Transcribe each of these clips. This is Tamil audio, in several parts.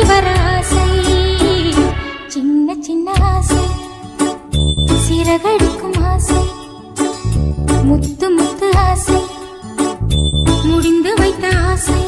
வர ஆசை, சின்ன சின்ன ஆசை, சிறகடிக்கும் ஆசை, முத்து முத்து ஆசை, முடிந்து வைத்த ஆசை.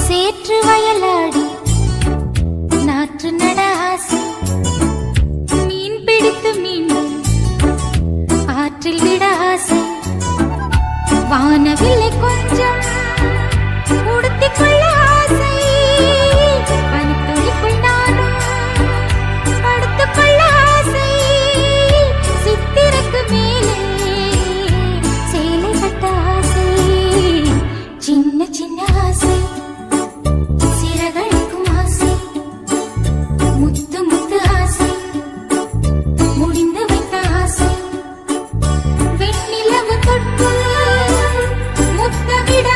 சேற்று வயலாடி நாற்று நட ஆசை, மீன் பிடித்து மீண்டும் ஆற்றில் விட ஆசை, வானவில்லை கொஞ்சம் உடுத்திக் கொள்ள ஆசை, பனித்துளிக்குள் நானும் படுத்துக் கொள்ள ஆசை, சித்திரக்கு மேலே சேலை கட்ட ஆசை, சின்ன சின்ன ஆசை, சிறகடிக்கும் ஆசை, முத்து முத்து ஆசை, முடிந்து வைத்த ஆசை, வெண்ணிலவு தொட்டு முத்தமிட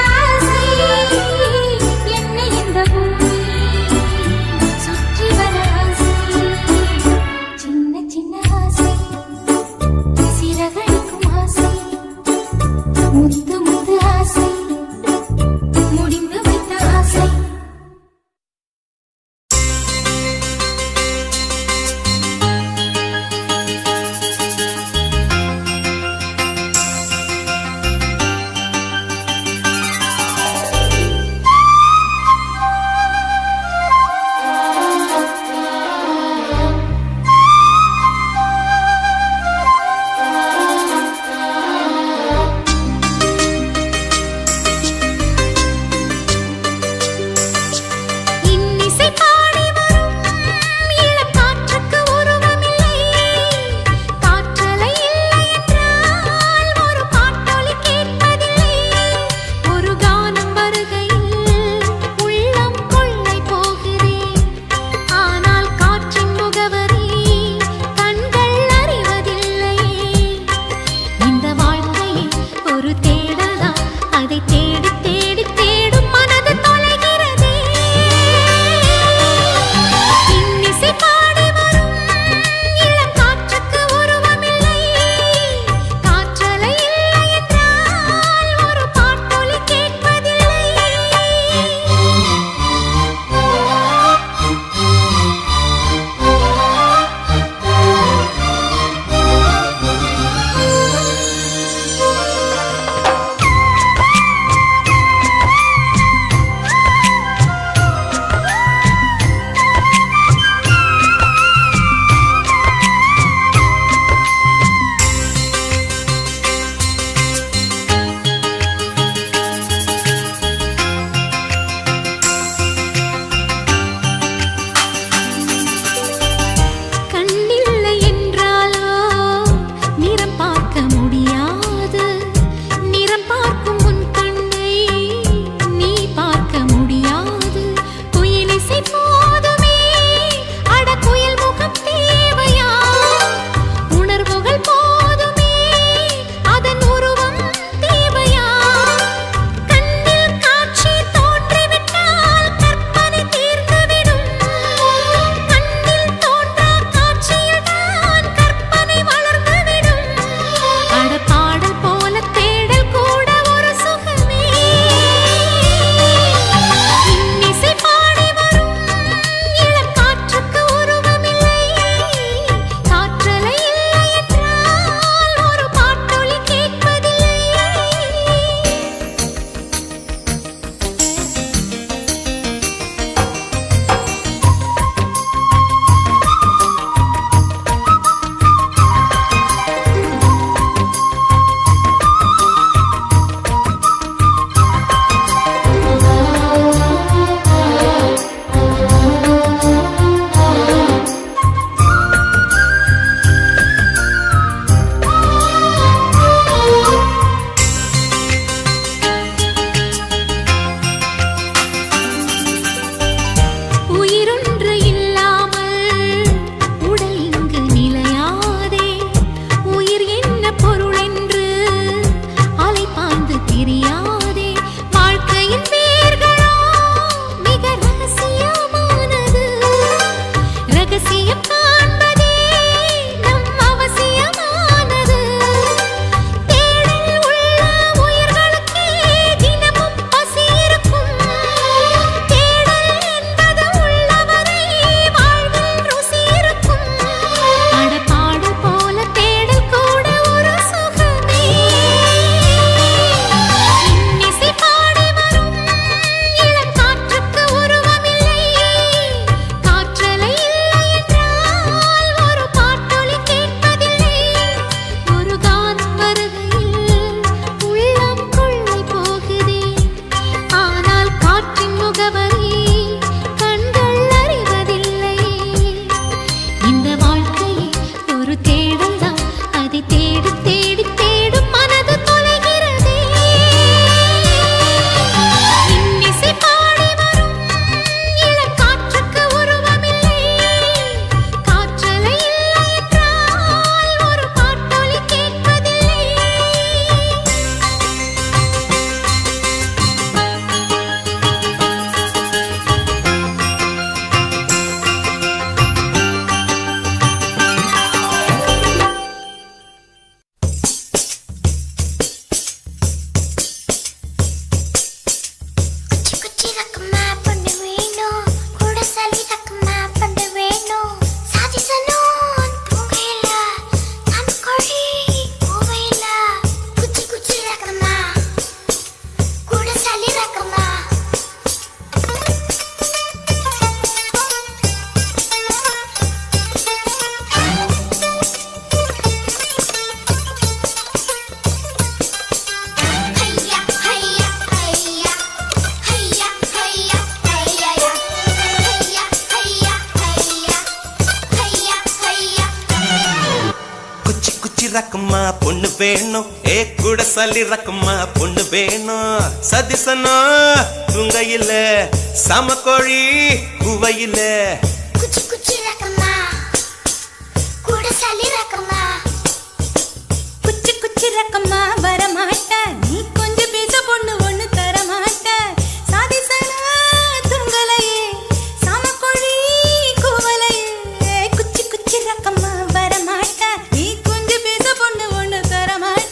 வேணும் ஏ கூட சல்லி ரக்கம்மா பொண்ணு வேணும் சதிசனா துங்கையில சமக்கோழி குவையில குச்சி குச்சி ரக்கம்மா கூட சல்லி ரக்கம்மா குச்சி குச்சி ரக்கம்மா வரமாட்ட நீ கொஞ்சம் பேச பொண்ணு ஒண்ணு தரமாட்ட சாதிசனா துங்கலையே சமக்கோழி குவலையே குச்சி குச்சி ரக்கம்மா வரமாட்ட நீ கொஞ்சம் பேச பொண்ணு ஒண்ணு தரமாட்ட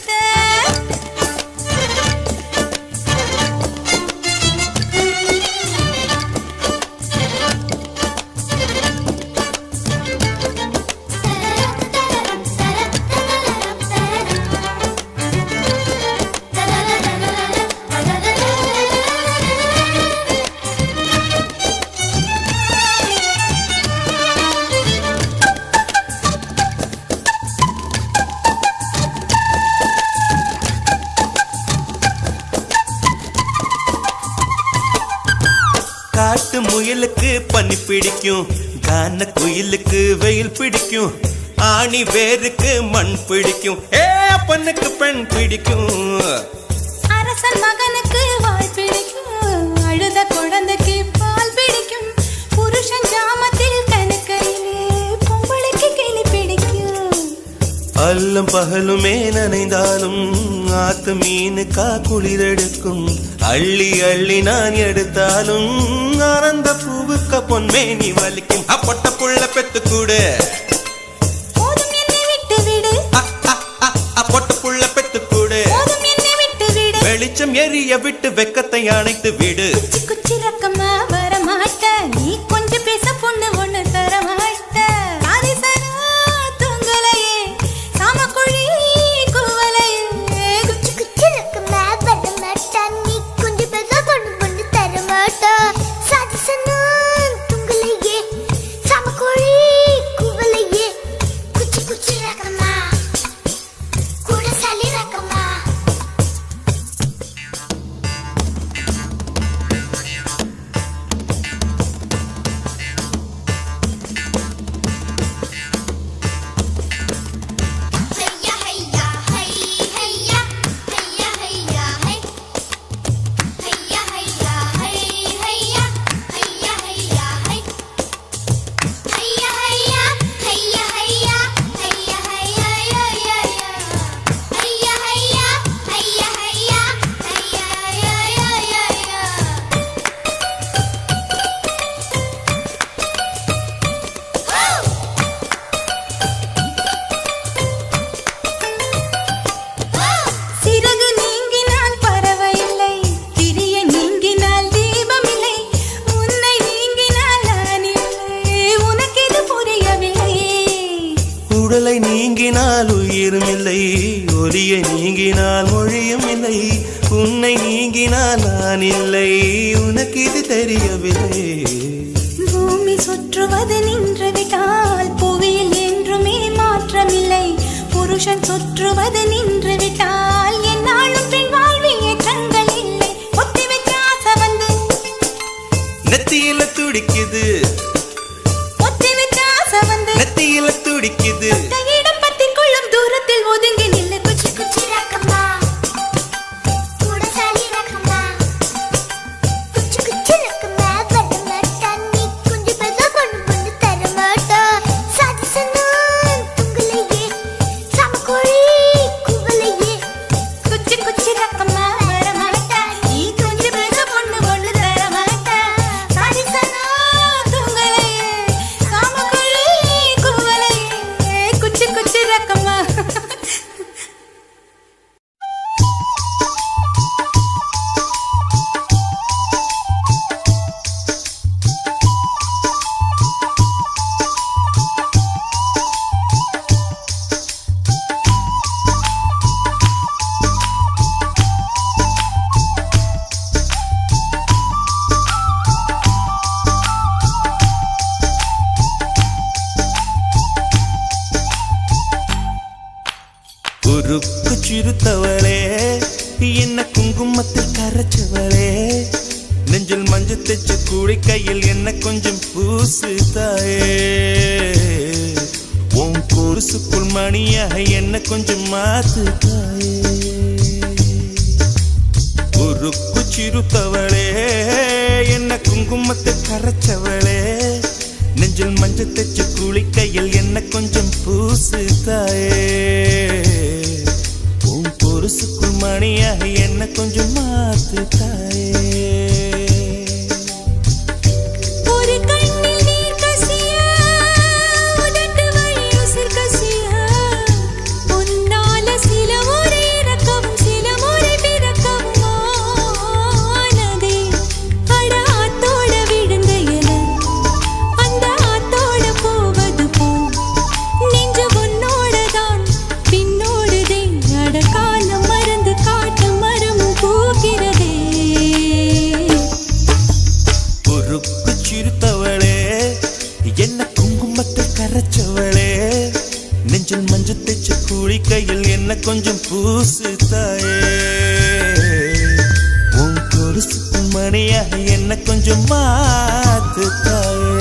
காட்டு முயலுக்கு பனி பிடிக்கும் கான குயிலுக்கு வெயில் பிடிக்கும் ஆணி வேருக்கு மண் பிடிக்கும் ஏ பொண்ணுக்கு பெண் பிடிக்கும் அரசன் மகனுக்கு வாய் பிடிக்கும் அழுத குழந்தைக்கு பால் பிடிக்கும் புருஷன் ஜாமத்தில் கணக்கையிலே பொம்பளைக்கு கிளி பிடிக்கும் அல்லும் பகலுமே நனைந்தாலும் ஆத்து மீனுக்கா குளிரெடுக்கும் அள்ளி அள்ளி நான் எடுத்தாலும் ஆனந்த பூவுக்க பொன்மேனி வலிக்கும் அப்பட்ட புள்ள பெத்து கூடு போதும் என்னை விட்டு விடு அப்பட்ட புள்ள பெத்து கூடு போதும் என்னை விட்டு விடு வெளிச்சம் எரிய விட்டு வெக்கத்தை அணைத்து விடு குச்சி குச்சி ரக்கமா வரமாட்ட நீ கொஞ்சம் பேச பொண்ணு ஒண்ணு தரமாட்ட சாதிசனா துங்கலையே சாமக்குழி குவலையே குச்சி குச்சி ரக்கமா வரமாட்ட நீ கொஞ்சம் பேச பொண்ணு ஒண்ணு தரமாட்ட சாதிசனா துங்கலையே சாமக்குழி குவலையே குச்சி குச்சி ரக்கமா கூட சலி ரக்கமா Hayya hayya hay hayya hayya hayya hay hayya hayya hay hayya hayya hayya hay hayya hayya hayya hayya hayya hayya ya ya ya hayya hayya hayya hayya hayya ya ya ya ya சிறகு நீங்கினால் பறவையில்லை திரிய நீங்கினால் தீபமில்லை உன்னை நீங்கினால் நான் இல்லை உனக்கு இது புரியவில்லை உடலை நீங்கினால் உயிரும் இல்லை ஒலியை நீங்கினால் மொழியும் இல்லை உன்னை நீங்கினால் நான் இல்லை உனக்கு இது தெரியவில்லை பூமி சுற்றுவது நின்று விட்டால் புவியில் என்றுமே மாற்றமில்லை புருஷன் சுற்றுவது நின்று விட்டால் என்னாலும் பெண் வாழ்வில் ஏற்றங்கள் இல்லை ஒத்தி வைக்க ஆசை வந்து நெத்தியில துடிக்குது ஒத்தி வைக்க ஆசை வந்து நெத்தியில துடிக்குது இடம் பத்தி கொள்ளும் தூரத்தில் ஒதுங்கி நில்லு குச்சி குச்சி ரக்கம்மா கூட சலி ரக்கம்மா குச்சி குச்சி ரக்கம்மா வரமாட்டா நீ கொஞ்சம் பேச பொண்ணு பொண்ணு தரமாட்டா சாதிசனா துங்கலையே சமக்கோழி குவலையே குச்சி குச்சி ரக்கம்மா வரமாட்டா நீ கொஞ்சம் பேச பொண்ணு பொண்ணு தரமாட்டா சாதிசனா துங்கலையே சமக்கோழி குவலையே குச்சி குச்சி ரக்கம்மா உருக்கு சிறுத்தவளே என்ன குங்குமத்தில் கரைச்சவளே நெஞ்சில் மஞ்சள் தைச்சு கூடி கையில் என்ன கொஞ்சம் பூசு தாயே உன் கொலுசுக்குள் மணியாக என்ன கொஞ்சம் மாத்து தாயே. உருக்கு சிறுத்தவளே என்ன குங்குமத்தை கரைச்சவளே நெஞ்சில் மஞ்சள் தச்சு குளிக்கையில் என்ன கொஞ்சம் பூசு தாயே. உன் கொலுசுக்குள் மணியாக என்ன கொஞ்சம் மாத்து தாயே. என்ன குங்குமத்தை கரைச்சவளே நெஞ்சில் மஞ்சள் தேய்ச்சி குளிக்கையில் என்ன கொஞ்சம் பூசு தாயே. உன் கொலுசுக்கு மணியாக என்ன கொஞ்சம் மாத்து தாயே.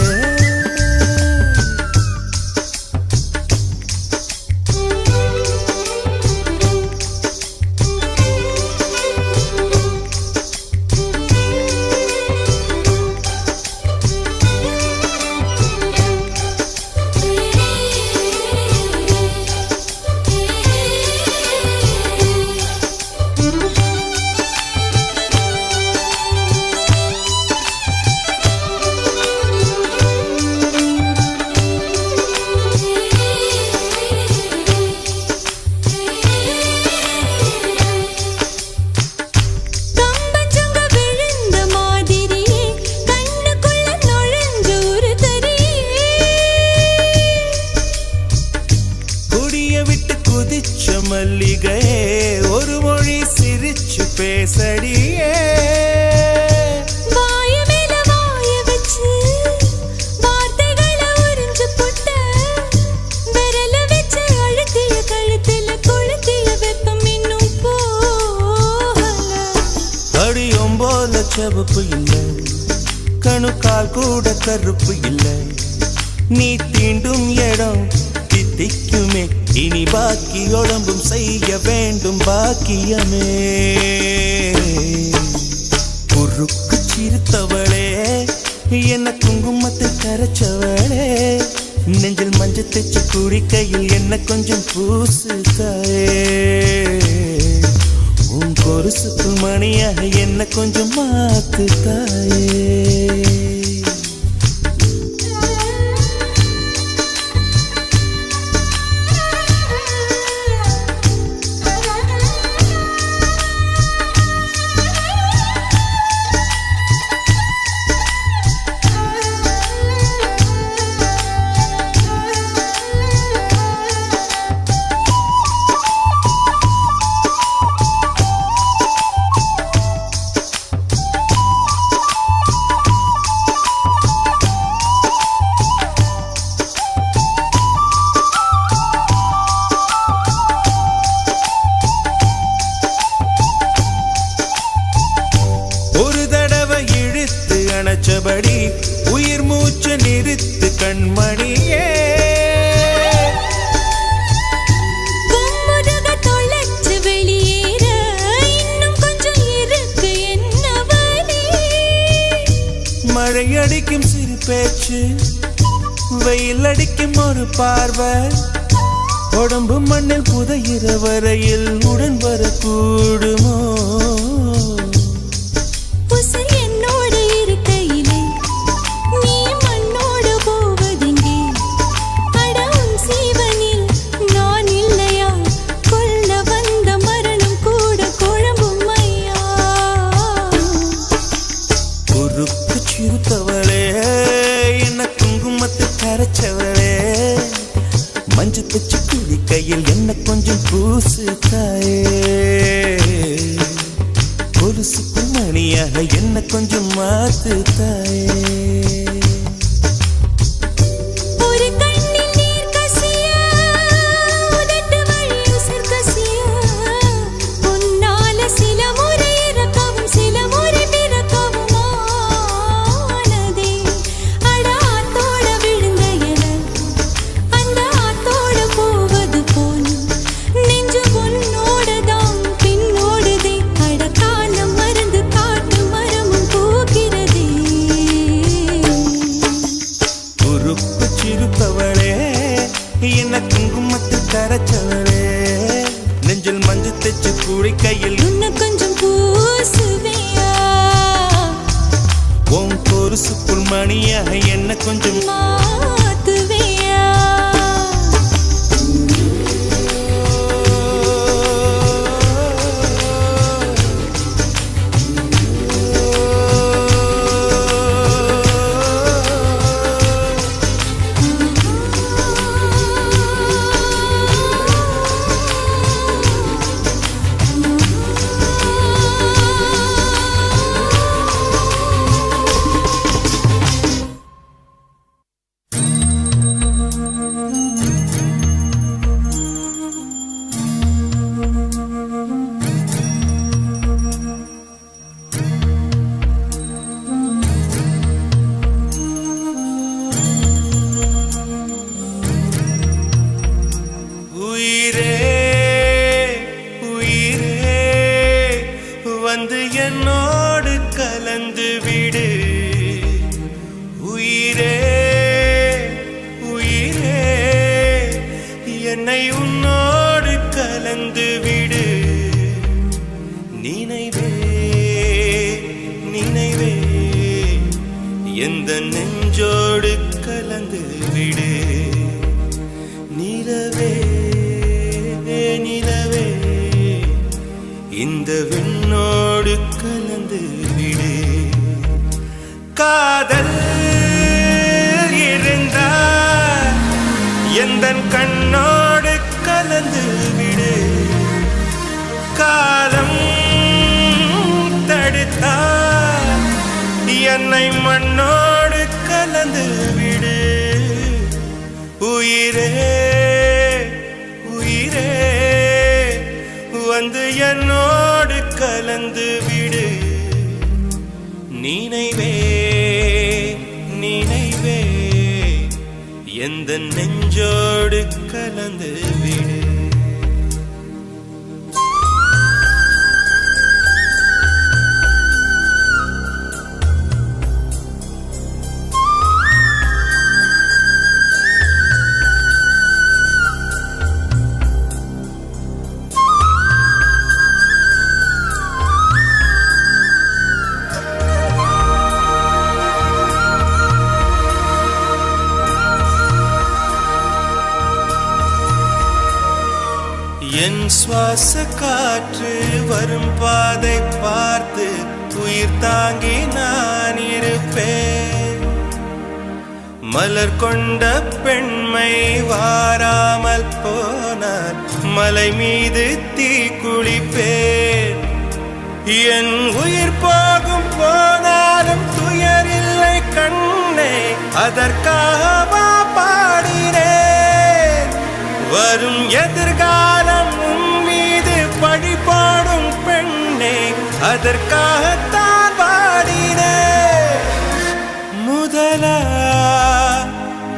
மல்லிகை ஒரு மொழி சிரிச்சு பேசடியே. வாய மேல வாய வச்சு வார்த்தைகளை உறிஞ்சு புட்ட விரல வச்சு அழுத்திய கழுத்துல கொளுத்திய வெப்பம் இன்னும் போகல. அடியும் போல செவப்பு இல்லை கணுக்கால் கூட கருப்பு இல்லை நீ தீண்டும் இடம் தித்திக்குமே இனி பாக்கி உடம்பும் செய்ய வேண்டும் பாக்கியமே. குறுக்கு சிரித்தவளே என்ன குங்குமத்தை கரைச்சவளே நெஞ்சில் மஞ்சள் தேய்ச்சி குளிக்கையில் என்ன கொஞ்சம் பூசு தாயே. உன் கொலுசுக்கு மணியாக என்ன கொஞ்சம் மாத்து தாயே. அணைச்சபடி உயிர் மூச்சு நிறுத்து கண்மணியே. தொலைச்சு வெளியேற இன்னும் கொஞ்சம் இருக்கு என்ன வழி. மழை அடிக்கும் சிறு பேச்சு வெயில் அடிக்கும் ஒரு பார்வை உடம்பு மண்ணில் புதையிற வரையில் உடன் வரக்கூடுமோ. சிறுத்தவளே என்ன குங்குமத்தை கரைச்சவளே மஞ்சள் தச்சு குளிக்கையில் என்ன கொஞ்சம் பூசு தாயே. கொலுசுக்கு மணியாக என்ன கொஞ்சம் மாத்து தாயே. குளிக்கையில் இன்னும் கொஞ்சம் பூசுவியா உன் கொலுசுக்குள் மணியாக என்ன கொஞ்சம் மாத்துவியா வந்து என்னோடு கலந்து விடு உயிரே உயிரே என்னை உன்னோடு கலந்து விடு நினைவே நினைவே எந்த நெஞ்சோடு கலந்து விடு நிலவே நிலவே இந்த விண்ணோடு கலந்து விடு காதல் இருந்தால் எந்தன் கண்ணோடு கலந்து விடு காலம் தடுத்தால் என்னை மண்ணோடு கலந்து விடு உயிரே உயிரே வந்து என்னோடு கலந்து விடு நினைவே நினைவே எந்த நெஞ்சோடு கலந்து விடு என் சுவாச காற்று வரும் பாதை பார்த்து உயிர் தாங்கி நான் இருப்பேன் மலர் கொண்ட பெண்மை வாராமல் போனார் மலை மீது தீ குளிப்பேன் என் உயிர் போகும் போனாலும் துயரில்லை கண்ணே அதற்காக பாடினேன் வரும் எதிர்காலம் உன் மீது பழி போடும் பெண்ணே அதற்காகத்தான் பாடினேன் முதலா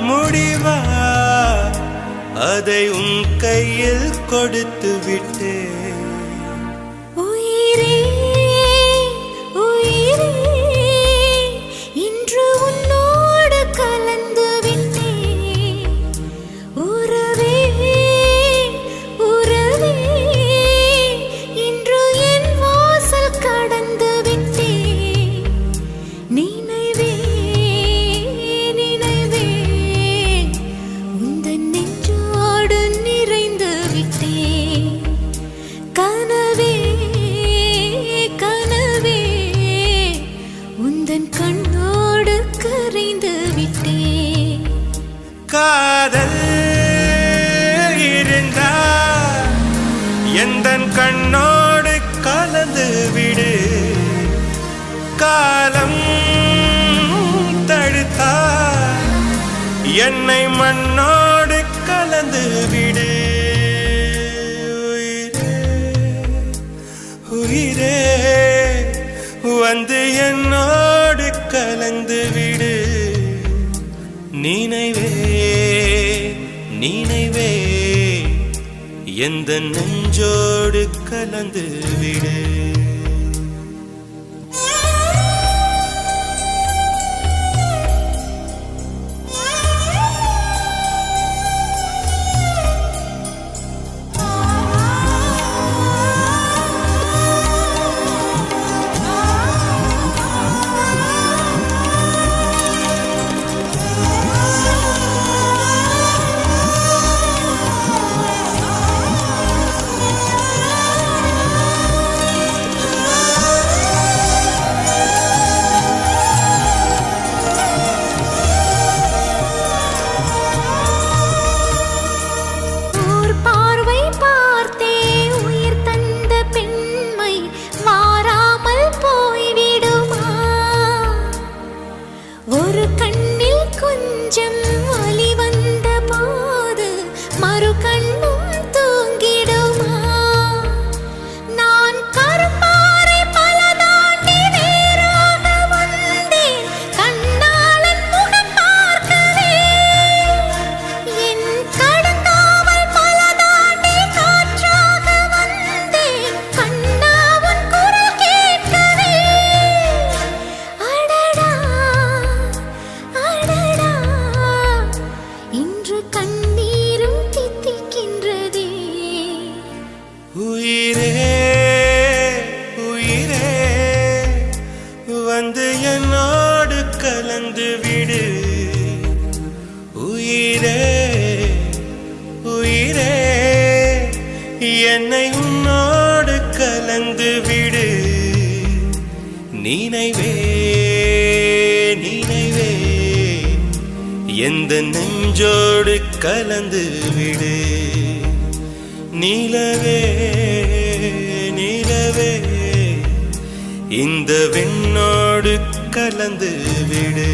முடிவா அதை உன் கையில் கொடுத்து விட்டேன் உயிரே உயிரே இன்று உன்னோடு கலந்து விட்டேன் உறவே உறவே இன்று என் வாசல் கடந்து விட்டேன் நினைவே நினைவே உந்தன் நெஞ்சோடு நிறைந்து விட்டேன் கனவே கனவே உந்தன் கண்ணோடு கரைந்து விட்டேன் காதல் இருந்தால் எந்தன் கண்ணோடு கலந்து விடு காலம் தடுத்தால் என்னை மண்ணோடு கலந்து விடு உயிரே வந்து என்னோடு கலந்து விடு நினைவே நினைவே எந்த நெஞ்சோடு கலந்து விடு நினைவே நினைவே எந்த நெஞ்சோடு கலந்து விடு நிலவே நிலவே இந்த விண்ணோடு கலந்து விடு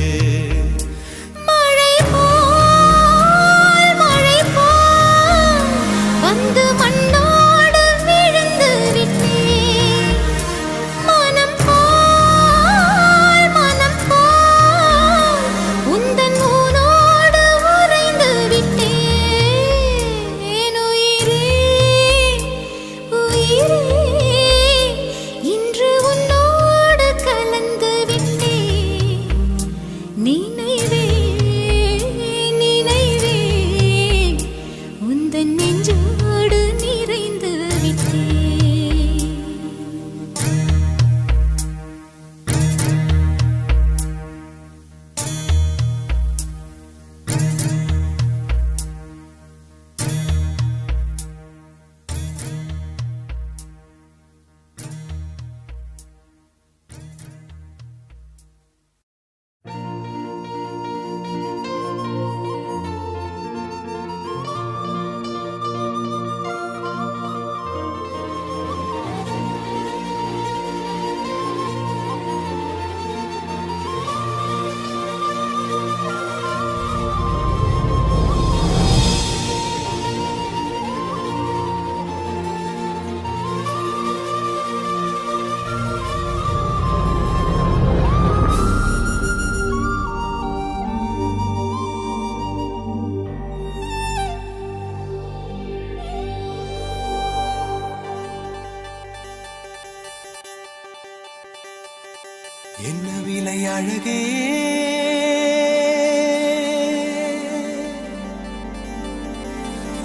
என்ன விலை அழகே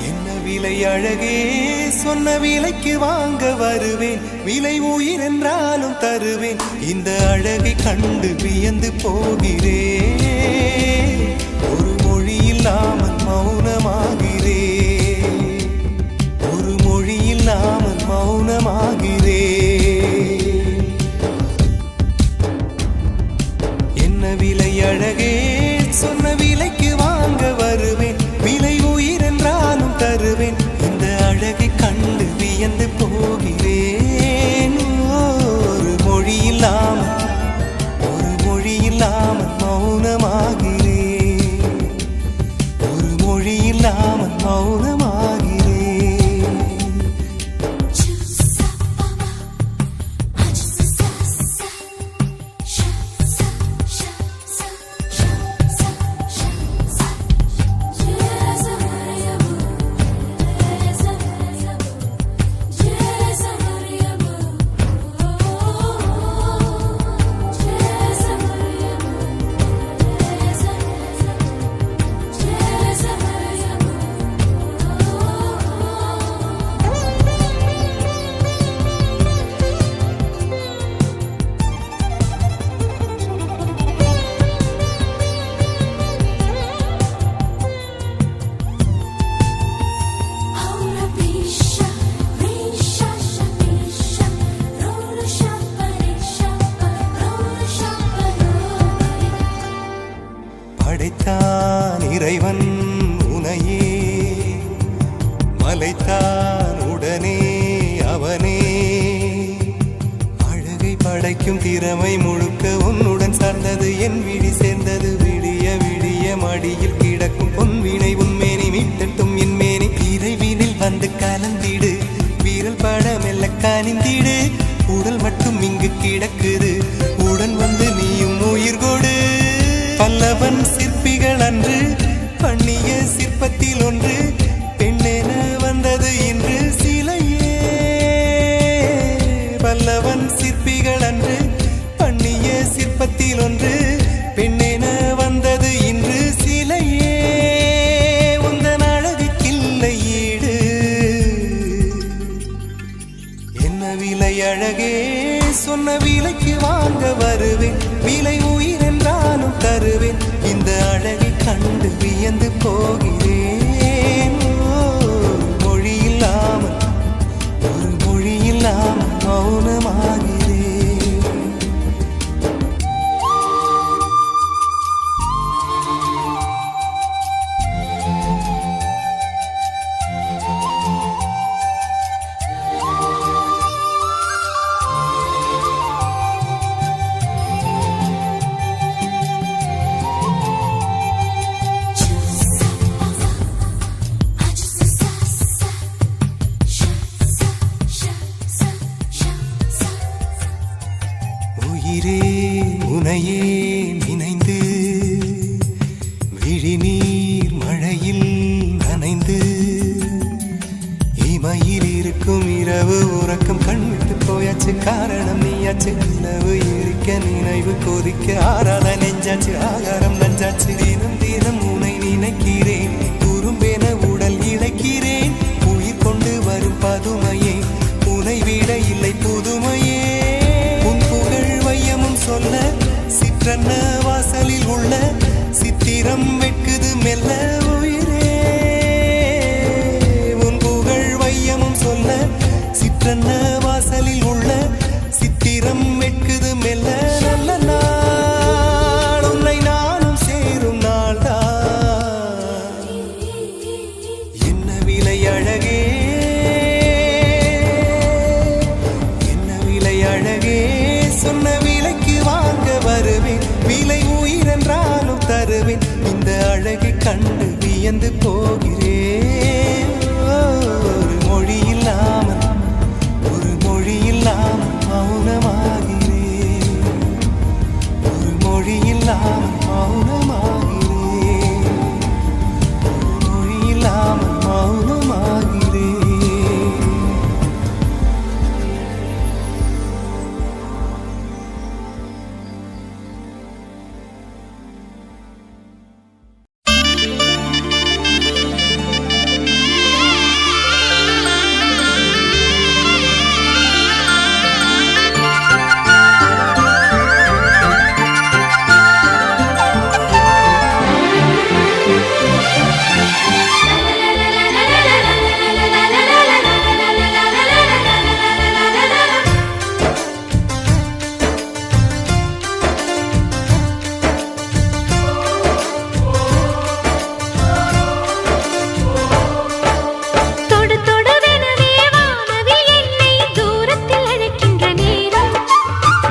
என்ன விலை அழகே சொன்ன விலைக்கு வாங்க வருவேன் விலை உயிர் என்றாலும் தருவேன் இந்த அழகை கண்டு வியந்து போகிறேன் ஒரு மொழி இல்லாமல் மௌனமாகிறேன் ஒரு மொழி இல்லாமல் மௌனமாகிறேன் விலை அழகே சொன்ன விலைக்கு வாங்க வருவேன் விலை உயிர் என்றாலும் தருவேன் இந்த அழகை கண்டு வியந்து போகிறேன் ஒரு மொழி இல்லாமல் மௌனமாகிறேன் ஒரு மொழி இல்லாமல் மௌனமாகிறேன் படைத்தான் இறைவன் உனையே மலைத்தான் உடனே அவனே அழகை படைக்கும் திறமை முழுக்க உன்னுடன் சார்ந்தது என் விழி சேர்ந்தது விடிய விடிய மடியில் கிடக்கும் பொன்வினை உன்மேனி மீட்டட்டும் என் மேனி இறைவினில் வந்து கலந்திடு வீரல் பட மெல்ல கனிந்திடு உடல் மட்டும் இங்கு கிடக்குது உடன் வந்து நீயும் உயிர் கொடு பல்லவன் சிற்பிகள் அன்று பண்ணிய சிற்பத்தில் ஒன்று பெண்ணென வந்தது இன்று சிலையே பல்லவன் சிற்பிகள் அன்று பண்ணிய சிற்பத்தில் ஒன்று பெண்ணென வந்தது இன்று சிலையே உந்தன் அழகுக்கில்லை ஈடு என்ன விலை அழகே சொன்ன விலைக்கு வாங்க வருவேன் விலை உயிர் என்றாலும் தருவேன் இந்த அழகை கண்டு வியந்து போகிறேன் மொழி இல்லாமல் ஒரு மொழி இல்லாமல் மௌனமாகிறேன் உயிரே உனையே நினைந்து விழிநீர் மழையில் நனைந்து இமையில் இருக்கும் இரவு உறக்கம் கண்விட்டு போயாச்சு காரணம் நீயாச்சு நிலவு எரிக்க நினைவு கொதிக்க ஆறாத நெஞ்சாச்சு ஆகாரம் நஞ்சாச்சு தினம் தினம் உனை நினைக்கிறேன் குறும்பென உடல் இழைக்கிறேன் உயிர் கொண்டு வரும் பதுமையே உனை விட இல்லை புதுமையே உன் புகழ் வையமும் சொல்ல சிற்றன்ன வாசலில் உள்ள சித்திரம் வெட்குது மெல்ல உயிரே உன் புகழ் வையமும் சொல்ல சிற்றன்ன வாசலில் உள்ள சித்திரம் வெட்குது மெல்ல நல்ல நாள் உன்னை நானும் சேரும் நாள்தான் என்ன விலை அழகே அழகே சொன்ன விலைக்கு வாங்க வருவேன் விலை உயிரென்றாலும் தருவேன் இந்த அழகை கண்டு வியந்து போகிறேன் ஒரு மொழி இல்லாமல் மௌனமாகிறேன் ஒரு மொழி இல்லாமல் மௌனமாகிறேன் ஒரு மொழி இல்லாமல் மௌனமாகிறேன்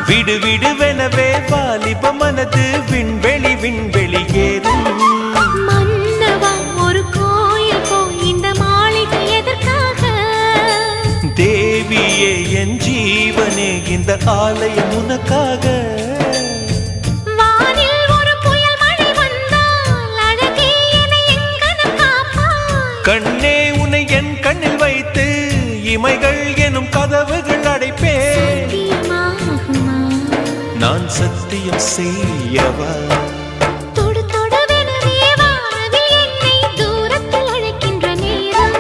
விடுவிடுவெனவே வாலிப மனது விண்வெளி விண்வெளி ஏறும் மன்னவா ஒரு கோயில் போய் இந்த மாளிகை எதற்காக தேவியே என் ஜீவனே இந்த ஆலயம் உனக்காக வானில் ஒரு புயல் மழை வந்தால் அழகே என்னை எங்கனம் காப்பாய் கண்ணே உன்னை என் கண்ணில் வைத்து இமைகள் எனும் கதவுகள் அடைப்பேன் நான் சத்தியம் செய்யவா தொடு தொடுவெனவே வானவில் என்னை தூரத்தில் அழைக்கின்ற நேரம்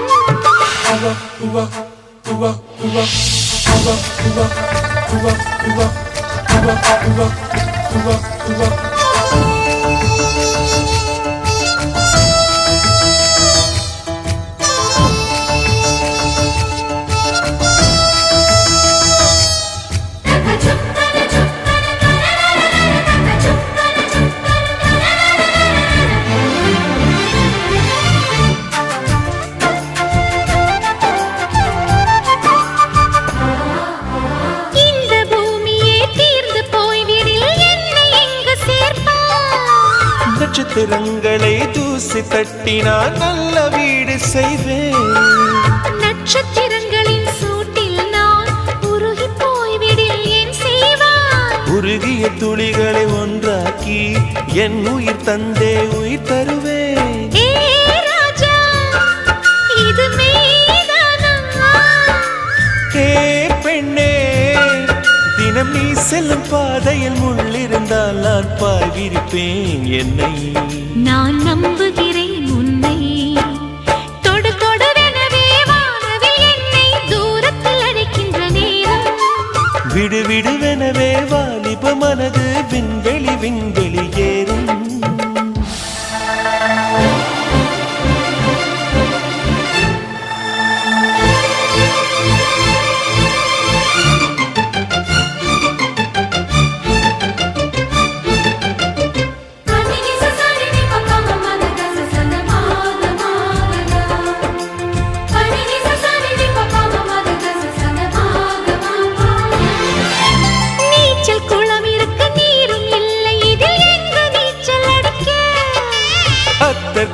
நட்சத்திரங்களை தூசி தட்டினால் நல்ல வீடு செய்வேன் நட்சத்திரங்களின் சூட்டில் நான் உருகி போய்விடில் என் செய்வாய் உருகிய துளிகளை ஒன்றாக்கி என் உயிர் தந்தே உயிர் தருவேன் ஏ ராஜா இது மெய்தானா ஏ பெண்ணே தினம் நீ செல்லும் பாதையில் முள்ளிருந்தால் நான் பாய் விரிப்பேன் என்னை நான் நம்புகிறேன் உன்னை தொடு தொடுவெனவே வானவில் என்னை தூரத்தில் அழைக்கின்ற நேரம் விடுவிடுவெனவே வாலிப மனது விண்வெளி விண்வெளி ஏறும்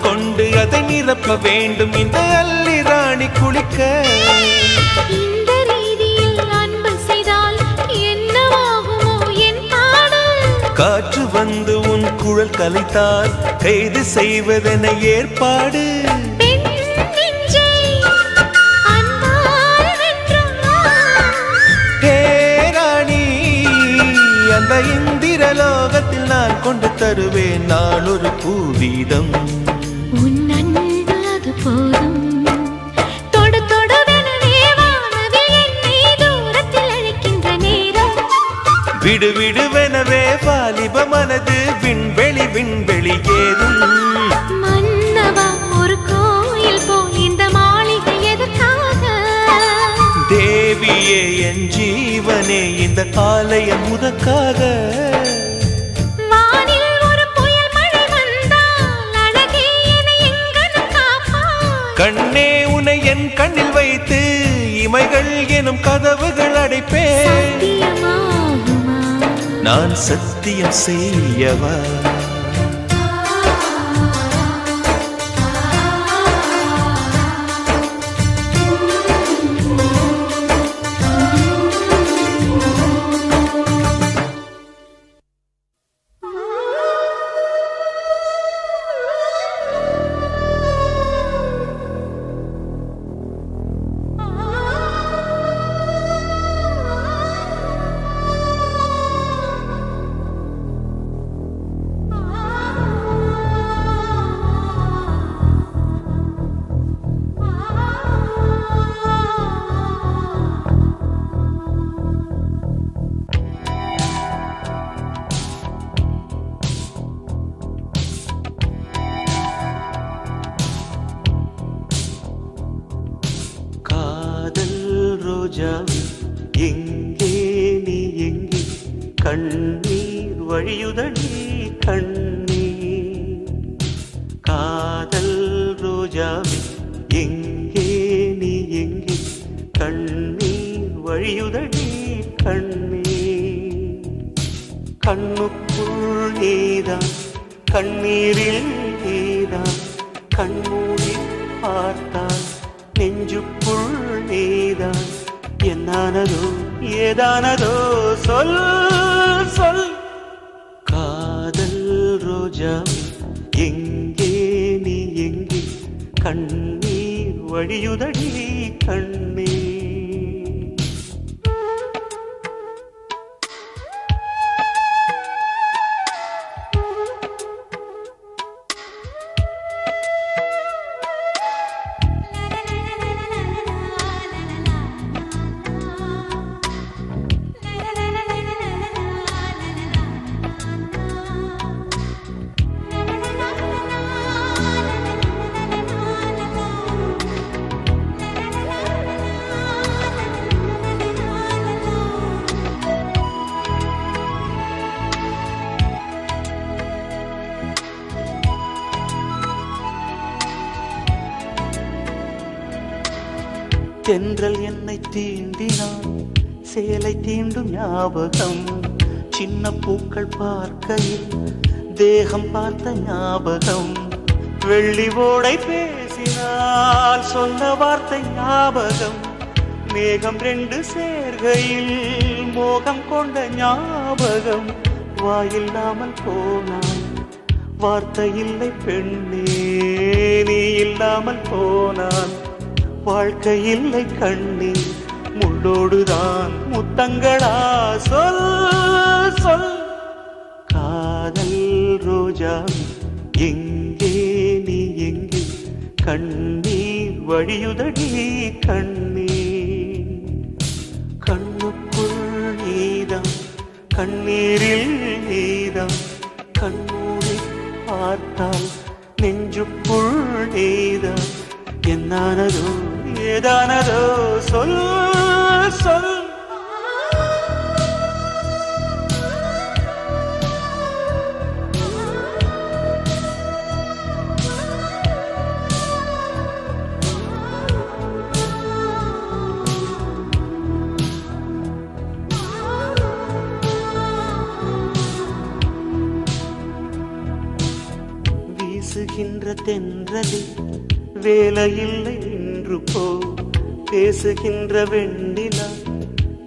கொண்டு அதை நிரப்ப வேண்டும் இந்த அல்லி ராணி குளிக்க இந்த ரீதியில் அன்பு செய்தால் என்னவாகுமோ என் காற்று வந்து உன் குழல் கலைத்தால் கைது செய்வதென ஏற்பாடு. ராணி, அந்த இந்திரலோகத்தில் நான் கொண்டு தருவேன் நான் ஒரு பூவீதம். போதும் விடு விடுவெனவே வாலிப மனது விண்வெளி விண்வெளி ஏதும். மன்னவா, ஒரு கோயில் போய் இந்த மாளிகை எதற்காக? தேவியே என் ஜீவனே இந்த ஆலயம் உனக்காக. வானில் ஒரு புயல் மழை வந்தால் அழகே என்னை எங்கனம் காப்பாய். கண்ணே, உன்னை என் கண்ணில் வைத்து இமைகள் எனும் கதவுகள் அடைப்பேன். நான் சத்தியம் செய்யவா? எங்கே நீ எங்கே கண்ணீர் வழியுதடி கண்ணீர். காதல் ரோஜாவே எங்கே நீ எங்கே கண்ணீர் வழியுதடி கண்ணீர். கண்ணுக்குள் நீதான் கண்ணீரில் நீதான் கண்மூடி பார்த்தால் நெஞ்சுக்குள் நீதான். என்னானதோ ஏதானதோ சொல் சொல். காதல் ரோஜாவே எங்கே நீ எங்கே கண்ணீர் வழியுதடி கண்ணீர். தென்றல் என்னை தீண்டினான் சேலை தீண்டும் ஞாபகம். சின்ன பூக்கள் பார்க்கையில் தேகம் பார்த்த ஞாபகம். வெள்ளி ஓடை பேசினால் சொன்ன வார்த்தை ஞாபகம். மேகம் ரெண்டு சேர்கையில் மோகம் கொண்ட ஞாபகம். வாயில்லாமல் போனான் வார்த்தை இல்லை பெண்ணே, நீ இல்லாமல் போனான் வாழ்க்கை இல்லை கண்ணே. முள்ளோடுதான் முத்தங்களா சொல் சொல். காதல் ரோஜா எங்கே நீ எங்கே கண்ணீர் வழியுதடி கண்ணீர். கண்ணுக்குள் நீதான் கண்ணீரில் நீதான் கண்ணூரை பார்த்தால் நெஞ்சுக்குள் நீதான். என்னானதோ ஏதானதோ சொல் சொல். வீசுகின்ற தென்றலே வேலையில்லை நின்று போ. பேசுகின்ற வெண்ணிலா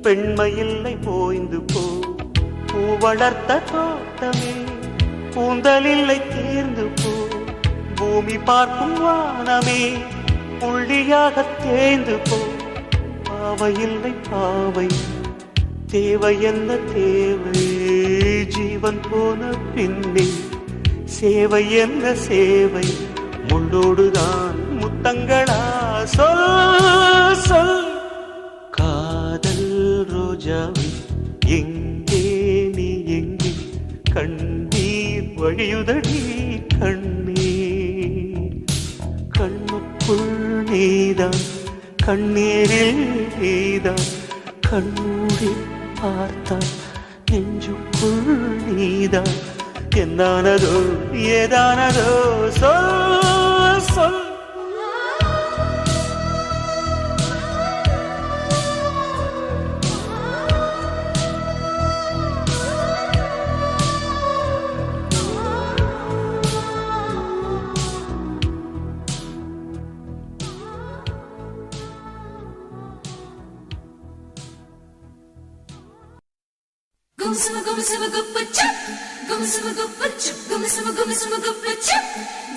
பெண்மையில்லை போய்ந்து போ. பூ வளர்த்த தோட்டமே பூந்தலில்லை தீர்ந்து போ, பூமி பார்க்கும் வானமே புள்ளியாக தேய்ந்து போ. பாவை இல்லை பாவை, தேவை என்ன தேவை, ஜீவன் போன பின்னே சேவை என்ன சேவை, முள்ளோடுதான் முத்தங்களா சொல் சொல். காதல் ரோஜாவை எங்கே நீ எங்கே, கண்ணீர் வழியுதடி கண்ணீர். கண்ணுக்குள் நீதான் கண்ணீரில் நீதான், கண்ணூரி பார்த்தால் நெஞ்சுக்குள் நீதான். என்னானதோ ஏதானதோ சொல் சொல். Gumsuma gumsuma guppa chup, gumsuma guppa chup, gumsuma gumsuma guppa chup,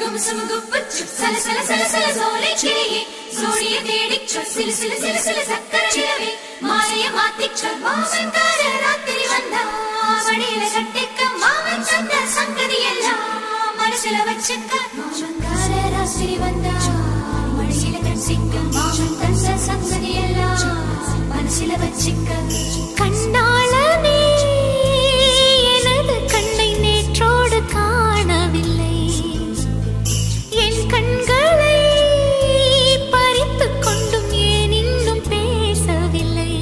gumsuma guppa chup. Sala sala sala sala zole chiliye, zoliye dedik chup, sila sila sila sila sakkara chilave, maaliya maatik chup. Maavan kara raatiri vanda, vadiyila kattikka maavan tanda sangadhi ella, manasila vachikka. Maavan kara raatiri vanda, vadiyila kattikka maavan tanda sangadhi ella, manasila vachikka. கண்ணாளனே எனது கண்ணை நேற்றோடு காணவில்லை, என் கண்களை பறித்துக் கொண்டும் ஏன் இன்னும் பேசவில்லை.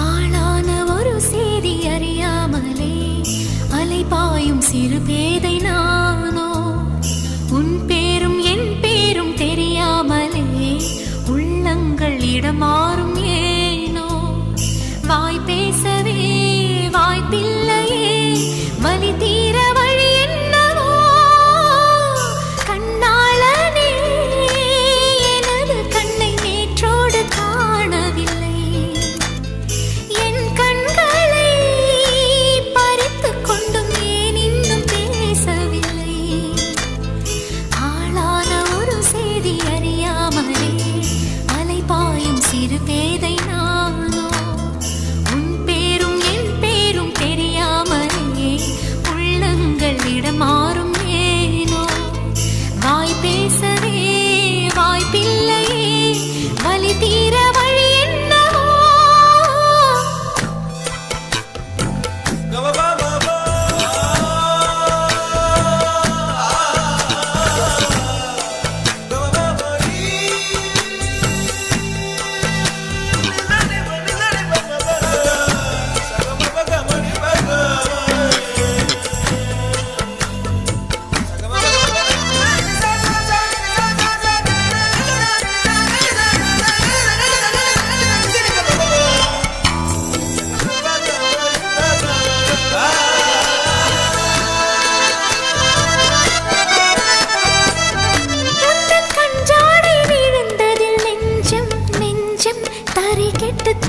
ஆளான ஒரு செய்தி அறியாமலே அலைபாயும் சிறு பேதை நானோ, உன் பேரும் என் பேரும் தெரியாமலே உள்ளங்கள் இடமாறும் ஏனோ. வாய் பேசவே வாய்ப்பில்லையே, வலி தீர வழி என்னவோ. கண்ணாளனே எனது கண்ணை நேற்றோடு காணவில்லை, என் கண்களை பறித்துக் கொண்டும் ஏன் இன்னும் பேசவில்லை. ஆளான ஒரு செய்தி அறியாமலே அலைபாயும் சிறு பேதை நானோ, மாறும் ஏனோ. வாய் பேசவே வாய்ப்பில்லையே, வலி தீர வழி என்னவோ.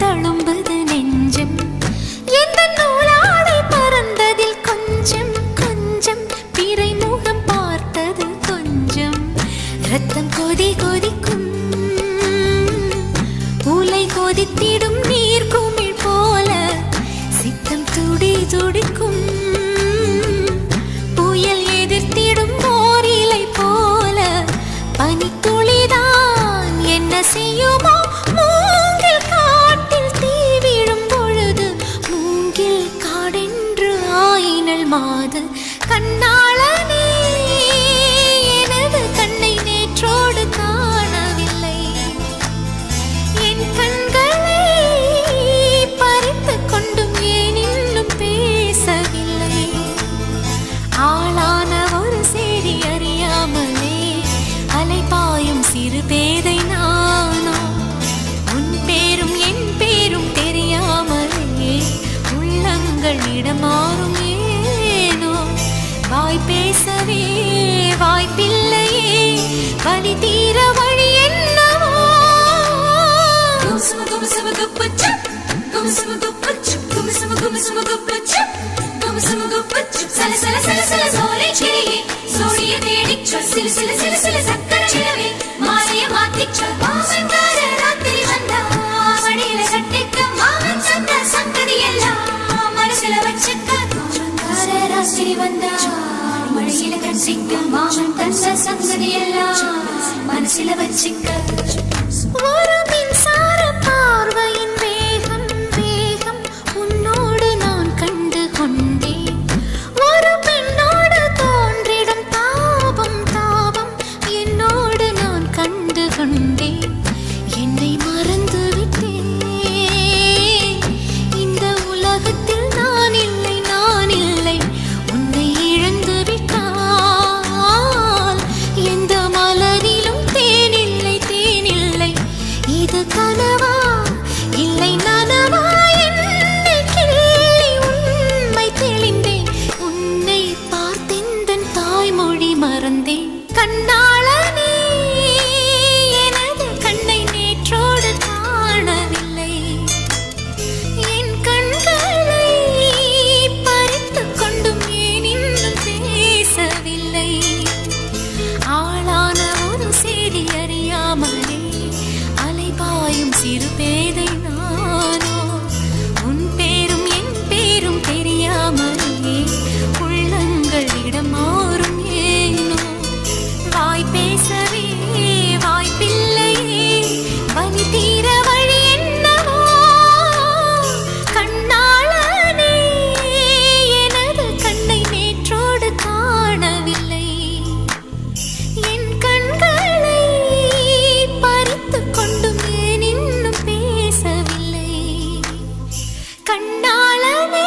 தழும்புது நெஞ்சம், எந்த நூலாடை பறந்ததில் கொஞ்சம் கொஞ்சம் பிறை முகம் பார்த்தது கொஞ்சம். ரத்தம் கொதி கொதிக்கும், உலை கொதித்திடும் நீர் குமிழ் போல, சித்தம் துடி துடிக்கும், புயல் எதிர்த்திடும் ஓரிலை போல. பனித்துளிதான் என்ன செய்யுமோ, மூங்கில் காட்டில் தீ விழும் பொழுது, மூங்கில் காடென்று ஆயினல் மாது. கண்ணாளனே எனது கண்ணை நேற்றோடு காணவில்லை, என் கண்களை பறித்துக் கொண்டும் ஏன் இன்னும் பேசவில்லை. ஆளான ஒரு செய்தி அறியாமலே அலைபாயும் சிறு பேதை நானோ, உன் பேரும் என் பேரும் தெரியாமலே உள்ளங்கள் இடமாறும் ஏனோ. வாய் பேசவே வாய்ப்பில்லையே, வலி தீர வழி என்னவோ. Gumsuma gumsuma guppa chup, gumsuma guppa chup, gumsuma குமசும குப்பச்சு குமசும குப்பச்சு சல சல சல சல சோலை கிளியே சோழிய தேடிச்ச சிலு சிலு சிலு சிலு சக்கர நிலவே மாலைய மாத்திச்ச மாமங்கார ராத்திரி வந்தா மடியில கட்டிக்க மாமன் சந்த சங்கதி எல்லாம் மனசுல வச்சுக்க மாமங்கார ராத்திரி வந்தா மடியில கட்டிக்க மாமன் தந்த சங்கதி எல்லாம் மனசுல வச்சுக்க ஒரு மின்சார பார்வையின் வேகம் வேகம் உன்னோடு நான் கண்டு கொண்டேன். ஒரு பெண்ணோடு தோன்றிடும் தாபம் தாபம் என்னோடு நான் கண்டு கொண்டேன். என்னை மறந்து விட்டேன். இந்த உலகத்தில் நான் இல்லை நான் இல்லை. உன்னை இழந்து விட்டால் எந்த மலரிலும் தேனில்லை தேனில்லை. இது கனவா இல்லை நனவா என்னை கிள்ளி உண்மை தெளிந்தேன். உன்னை பார்த்தெந்தன் தாய்மொழி மறந்தேன். கண்ணாளனே எனது கண்ணை நேற்றோடு காணவில்லை. என் கண்களை பறித்துக் கொண்டும் ஏன் இன்னும் பேசவில்லை. ஆளான ஒரு செய்தி அறியாமலே அலைபாயும் சிறு பேதை நானோ. உன் பேரும் என் பேரும் தெரியாமலே உள்ளங்கள் இடம் மாறும் ஏனோ. வாய் பேசவே வாய்ப்பில்லையே வலி தீர வழி என்னவோ. கண்ணாளனே எனது கண்ணை நேற்றோடு காணவில்லை. என் கண்களை பறித்துக் கொண்டும் ஏன் இன்னும் பேசவில்லை. கண்ணாளனே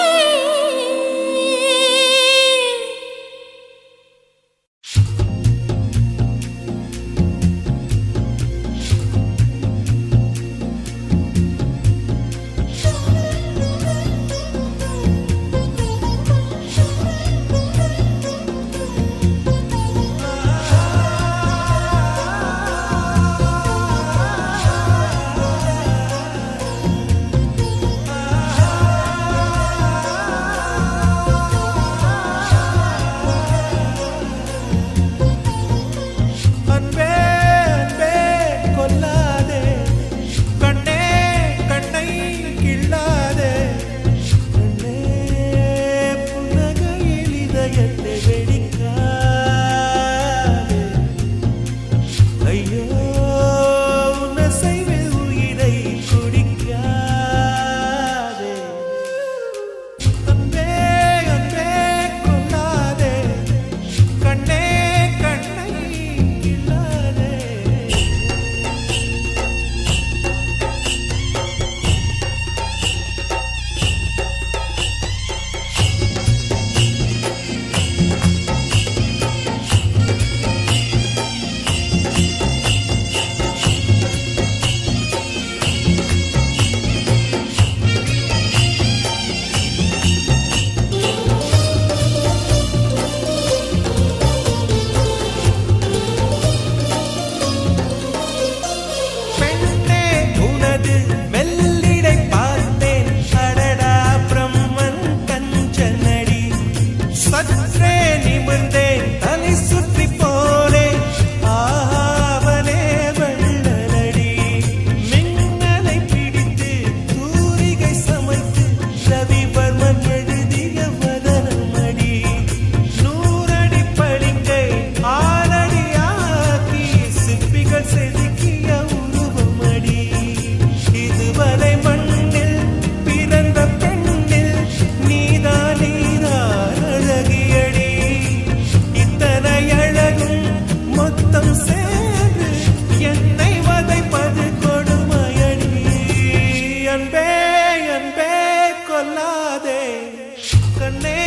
அன்பே அன்பே கொல்லாதே கண்ணே கண்ணை கிள்ளாதே கண்ணே புன்னகையில் இதயத்தை வெடிக்காதே. ஐயோ உன் அசைவில் உயிரை குடிக்காதே. அன்பே அன்பே கொல்லாதே கண்ணே கண்ணை கிள்ளாதே. பெண்ணே உனது மெல்லிடை பார்த்தேன் அடடா பிரம்மன் கஞ்சனடி. சற்றே நிமிர்ந்தேன் தலை சுற்றி போனேன் ஆவனே வெள்ளனடி. மின்னலை பிடித்து தூரிகை சமைத்து ரவிவர்மன் எழுதிய வதனமடி. 100 அடி பளிங்கை 6 அடியாக்கி சிற்பிகள் செதுக்கிய உருவமடி. இதுவரை மண்ணில் பிறந்த பெண்ணில் நீதான் அழகியடி. இத்தனை அழகும் மொத்தம் சேர்ந்து என்னை வதைப்பது கொடுமையடி. அன்பே அன்பே கொல்லாதே கண்ணே